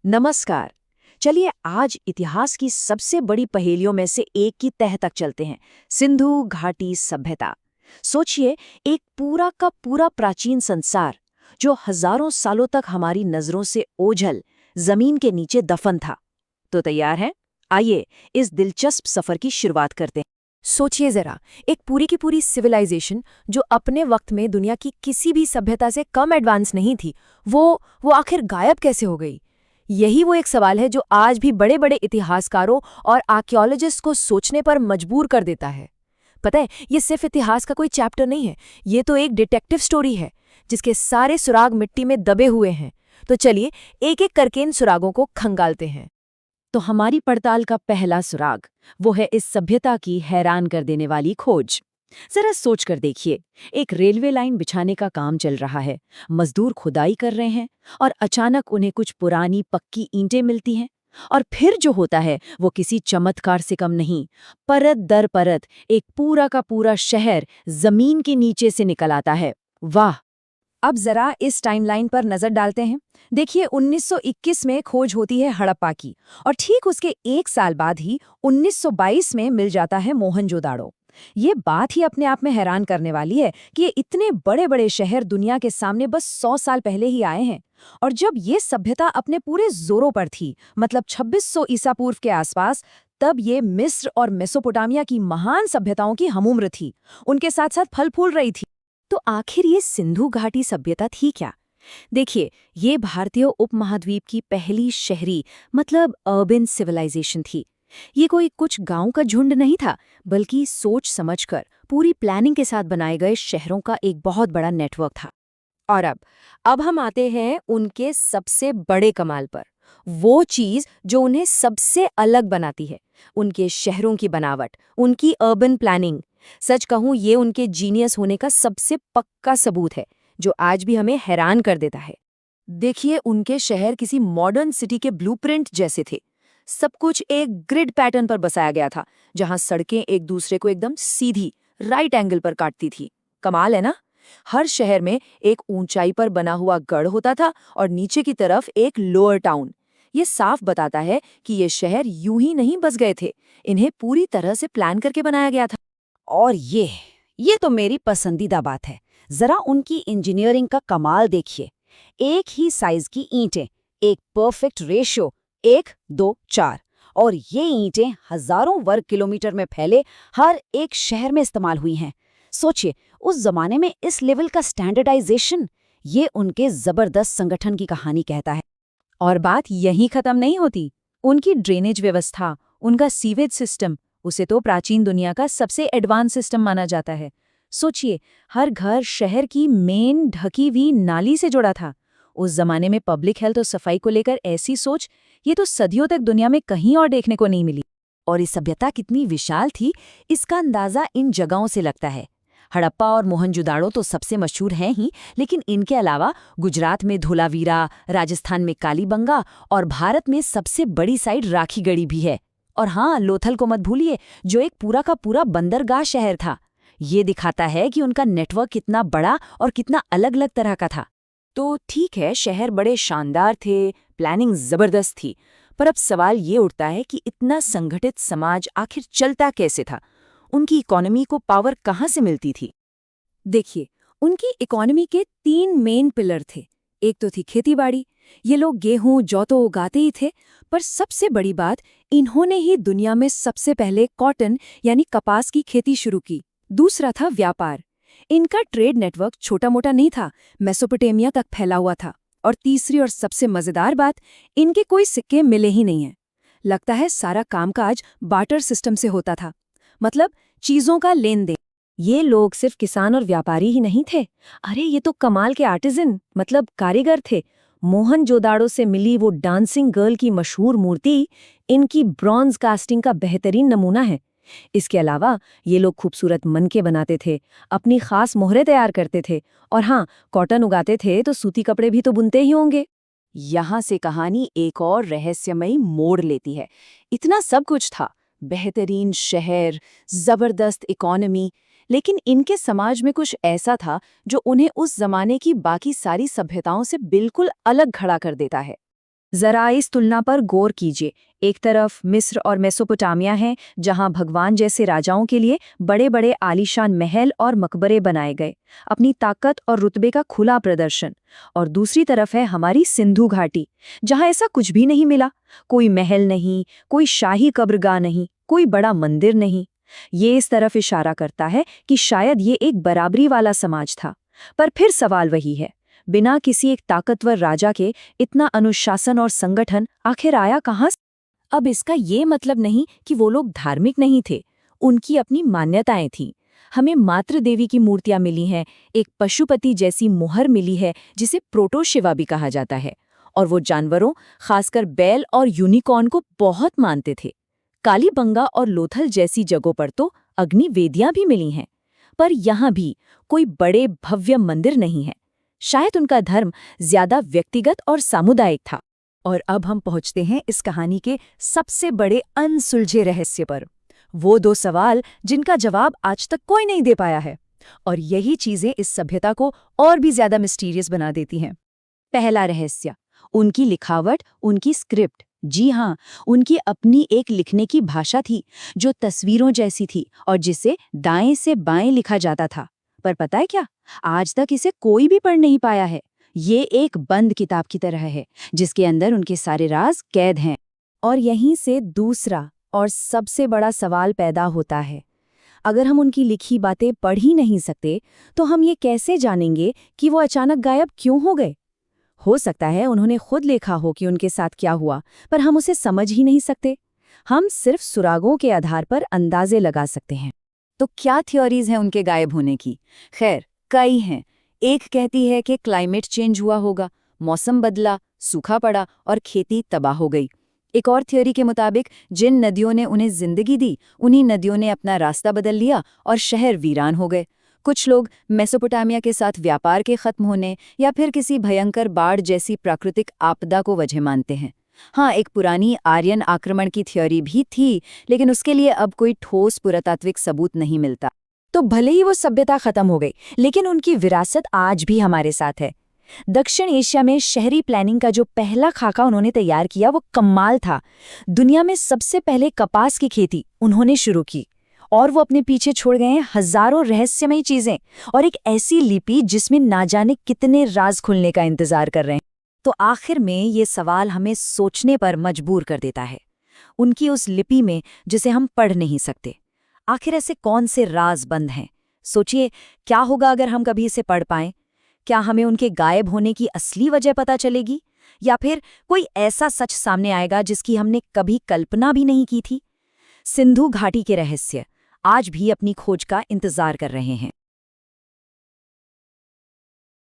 नमस्कार। चलिए आज इतिहास की सबसे बड़ी पहेलियों में से एक की तह तक चलते हैं। सिंधु घाटी सभ्यता। सोचिए, एक पूरा का पूरा प्राचीन संसार जो हजारों सालों तक हमारी नजरों से ओझल जमीन के नीचे दफन था। तो तैयार हैं? आइए इस दिलचस्प सफर की शुरुआत करते हैं। सोचिए जरा, एक पूरी की पूरी सिविलाइजेशन जो अपने वक्त में दुनिया की किसी भी सभ्यता से कम एडवांस नहीं थी, वो आखिर गायब कैसे हो गई? यही वो एक सवाल है जो आज भी बड़े बड़े इतिहासकारों और आर्कियोलॉजिस्ट को सोचने पर मजबूर कर देता है। पता है, ये सिर्फ इतिहास का कोई चैप्टर नहीं है, ये तो एक डिटेक्टिव स्टोरी है जिसके सारे सुराग मिट्टी में दबे हुए हैं। तो चलिए एक एक करके इन सुरागों को खंगालते हैं। तो हमारी पड़ताल का पहला सुराग वो है इस सभ्यता की हैरान कर देने वाली खोज। जरा सोच कर देखिए, एक रेलवे लाइन बिछाने का काम चल रहा है। मजदूर खुदाई कर रहे हैं और अचानक उन्हें कुछ पुरानी पक्की ईंटें मिलती हैं। और फिर जो होता है वो किसी चमत्कार से कम नहीं। परत दर परत एक पूरा का पूरा शहर जमीन के नीचे से निकल आता है। वाह! अब जरा इस टाइमलाइन पर नजर डालते हैं। देखिए, 1921 में खोज होती है हड़प्पा की, और ठीक उसके एक साल बाद ही 1922 में मिल जाता है मोहनजोदाड़ो। ये बात ही अपने आप में हैरान करने वाली है कि ये इतने बड़े बड़े शहर दुनिया के सामने बस 100 साल पहले ही आए हैं। और जब ये सभ्यता अपने पूरे जोरों पर थी, मतलब 2600 ईसा पूर्व के आसपास, तब ये मिस्र और मेसोपोटामिया की महान सभ्यताओं की हमउम्र थी, उनके साथ साथ फल फूल रही थी। तो आखिर ये सिंधु घाटी सभ्यता थी क्या? देखिए, ये भारतीय उपमहाद्वीप की पहली शहरी मतलब अर्बन सिविलाइजेशन थी। ये कोई कुछ गांव का झुंड नहीं था, बल्कि सोच समझकर पूरी प्लानिंग के साथ बनाए गए शहरों का एक बहुत बड़ा नेटवर्क था। और अब हम आते हैं उनके सबसे बड़े कमाल पर, वो चीज जो उन्हें सबसे अलग बनाती है, उनके शहरों की बनावट, उनकी अर्बन प्लानिंग। सच कहूं, ये उनके जीनियस होने का सबसे पक्का सबूत है, जो आज भी हमें हैरान कर देता है। देखिए, उनके शहर किसी मॉडर्न सिटी के ब्लूप्रिंट जैसे थे। सब कुछ एक ग्रिड पैटर्न पर बसाया गया था, जहां सड़कें एक दूसरे को एकदम सीधी राइट एंगल पर काटती थी। कमाल है ना? हर शहर में एक ऊंचाई पर बना हुआ गढ़ होता था और नीचे की तरफ एक लोअर टाउन। ये साफ बताता है कि ये शहर यूं ही नहीं बस गए थे, इन्हें पूरी तरह से प्लान करके बनाया गया था। और ये तो मेरी पसंदीदा बात है। जरा उनकी इंजीनियरिंग का कमाल देखिए। एक ही साइज की ईंटें, एक परफेक्ट रेशियो, 1, 2, 4। और ये ईंटें हजारों वर्ग किलोमीटर में फैले हर एक शहर में इस्तेमाल हुई हैं। सोचिए, उस जमाने में इस लेवल का स्टैंडर्डाइजेशन, ये उनके जबरदस्त संगठन की कहानी कहता है। और बात यहीं खत्म नहीं होती। उनकी ड्रेनेज व्यवस्था, उनका सीवेज सिस्टम, उसे तो प्राचीन दुनिया का सबसे एडवांस सिस्टम माना जाता है। सोचिए, हर घर शहर की मेन ढकी हुई नाली से जुड़ा था। उस जमाने में पब्लिक हेल्थ और सफाई को लेकर ऐसी सोच, ये तो सदियों तक दुनिया में कहीं और देखने को नहीं मिली। और ये सभ्यता कितनी विशाल थी, इसका अंदाजा इन जगहों से लगता है। हड़प्पा और मोहनजोदाड़ो तो सबसे मशहूर हैं ही, लेकिन इनके अलावा गुजरात में धोलावीरा, राजस्थान में कालीबंगा और भारत में सबसे बड़ी साइट राखीगढ़ी भी है। और हाँ, लोथल को मत भूलिए, जो एक पूरा का पूरा बंदरगाह शहर था। ये दिखाता है कि उनका नेटवर्क कितना बड़ा और कितना अलग अलग तरह का था। तो ठीक है, शहर बड़े शानदार थे, प्लानिंग जबरदस्त थी, पर अब सवाल ये उठता है कि इतना संगठित समाज आखिर चलता कैसे था? उनकी इकोनॉमी को पावर कहाँ से मिलती थी? देखिए, उनकी इकोनॉमी के 3 मेन पिलर थे। एक तो थी खेतीबाड़ी, ये लोग गेहूं जौ तो उगाते ही थे, पर सबसे बड़ी बात, इन्होंने ही दुनिया में सबसे पहले कॉटन यानी कपास की खेती शुरू की। दूसरा था व्यापार। इनका ट्रेड नेटवर्क छोटा मोटा नहीं था, मेसोपोटामिया तक फैला हुआ था। और तीसरी और सबसे मजेदार बात, इनके कोई सिक्के मिले ही नहीं हैं। लगता है सारा कामकाज बार्टर सिस्टम से होता था, मतलब चीजों का लेन देन। ये लोग सिर्फ किसान और व्यापारी ही नहीं थे, अरे ये तो कमाल के आर्टिजन मतलब कारीगर थे। मोहनजोदाड़ो से मिली वो डांसिंग गर्ल की मशहूर मूर्ति इनकी ब्रॉन्ज कास्टिंग का बेहतरीन नमूना है। इसके अलावा ये लोग खूबसूरत मनके बनाते थे, अपनी खास मोहरें तैयार करते थे, और हाँ, कॉटन उगाते थे तो सूती कपड़े भी तो बुनते ही होंगे। यहाँ से कहानी एक और रहस्यमयी मोड़ लेती है। इतना सब कुछ था, बेहतरीन शहर, जबरदस्त इकोनॉमी, लेकिन इनके समाज में कुछ ऐसा था जो उन्हें उस जमाने की बाकी सारी सभ्यताओं से बिल्कुल अलग खड़ा कर देता है। जरा इस तुलना पर गौर कीजिए। एक तरफ मिस्र और मेसोपोटामिया है, जहां भगवान जैसे राजाओं के लिए बड़े बड़े आलीशान महल और मकबरे बनाए गए, अपनी ताकत और रुतबे का खुला प्रदर्शन। और दूसरी तरफ है हमारी सिंधु घाटी, जहां ऐसा कुछ भी नहीं मिला। कोई महल नहीं, कोई शाही कब्रगाह नहीं, कोई बड़ा मंदिर नहीं। ये इस तरफ इशारा करता है कि शायद ये एक बराबरी वाला समाज था। पर फिर सवाल वही है, बिना किसी एक ताकतवर राजा के इतना अनुशासन और संगठन आखिर आया कहाँ से? अब इसका ये मतलब नहीं कि वो लोग धार्मिक नहीं थे, उनकी अपनी मान्यताएं थीं। हमें मातृ देवी की मूर्तियां मिली हैं, एक पशुपति जैसी मोहर मिली है जिसे प्रोटो शिवा भी कहा जाता है, और वो जानवरों, खासकर बैल और यूनिकॉर्न को बहुत मानते थे। कालीबंगा और लोथल जैसी जगहों पर तो अग्नि वेदियां भी मिली हैं, पर यहाँ भी कोई बड़े भव्य मंदिर नहीं है। शायद उनका धर्म ज्यादा व्यक्तिगत और सामुदायिक था। और अब हम पहुंचते हैं इस कहानी के सबसे बड़े अनसुलझे रहस्य पर। वो दो सवाल जिनका जवाब आज तक कोई नहीं दे पाया है, और यही चीजें इस सभ्यता को और भी ज्यादा मिस्टीरियस बना देती हैं। पहला रहस्य, उनकी लिखावट, उनकी स्क्रिप्ट। जी हाँ, उनकी अपनी एक लिखने की भाषा थी जो तस्वीरों जैसी थी और जिसे दाएं से बाएं लिखा जाता था। पर पता है क्या, आज तक इसे कोई भी पढ़ नहीं पाया है। ये एक बंद किताब की तरह है जिसके अंदर उनके सारे राज कैद हैं। और यहीं से दूसरा और सबसे बड़ा सवाल पैदा होता है। अगर हम उनकी लिखी बातें पढ़ ही नहीं सकते, तो हम ये कैसे जानेंगे कि वो अचानक गायब क्यों हो गए? हो सकता है उन्होंने खुद लिखा हो कि उनके साथ क्या हुआ, पर हम उसे समझ ही नहीं सकते। हम सिर्फ सुरागों के आधार पर अंदाजे लगा सकते हैं। तो क्या थ्योरीज हैं उनके गायब होने की? खैर, कई हैं। एक कहती है कि क्लाइमेट चेंज हुआ होगा, मौसम बदला, सूखा पड़ा और खेती तबाह हो गई। एक और थ्योरी के मुताबिक जिन नदियों ने उन्हें जिंदगी दी, उन्हीं नदियों ने अपना रास्ता बदल लिया और शहर वीरान हो गए। कुछ लोग मेसोपोटामिया के साथ व्यापार के खत्म होने या फिर किसी भयंकर बाढ़ जैसी प्राकृतिक आपदा को वजह मानते हैं। हाँ, एक पुरानी आर्यन आक्रमण की थ्योरी भी थी, लेकिन उसके लिए अब कोई ठोस पुरातात्विक सबूत नहीं मिलता। तो भले ही वो सभ्यता खत्म हो गई, लेकिन उनकी विरासत आज भी हमारे साथ है। दक्षिण एशिया में शहरी प्लानिंग का जो पहला खाका उन्होंने तैयार किया वो कमाल था। दुनिया में सबसे पहले कपास की खेती उन्होंने शुरू की, और वो अपने पीछे छोड़ गए हैं हजारों रहस्यमयी चीजें और एक ऐसी लिपि जिसमें ना जाने कितने राज खुलने का इंतजार कर रहे हैं। तो आखिर में ये सवाल हमें सोचने पर मजबूर कर देता है। उनकी उस लिपि में जिसे हम पढ़ नहीं सकते, आखिर ऐसे कौन से राज बंद हैं? सोचिए, क्या होगा अगर हम कभी इसे पढ़ पाएं? क्या हमें उनके गायब होने की असली वजह पता चलेगी, या फिर कोई ऐसा सच सामने आएगा जिसकी हमने कभी कल्पना भी नहीं की थी? सिंधु घाटी के रहस्य आज भी अपनी खोज का इंतजार कर रहे हैं।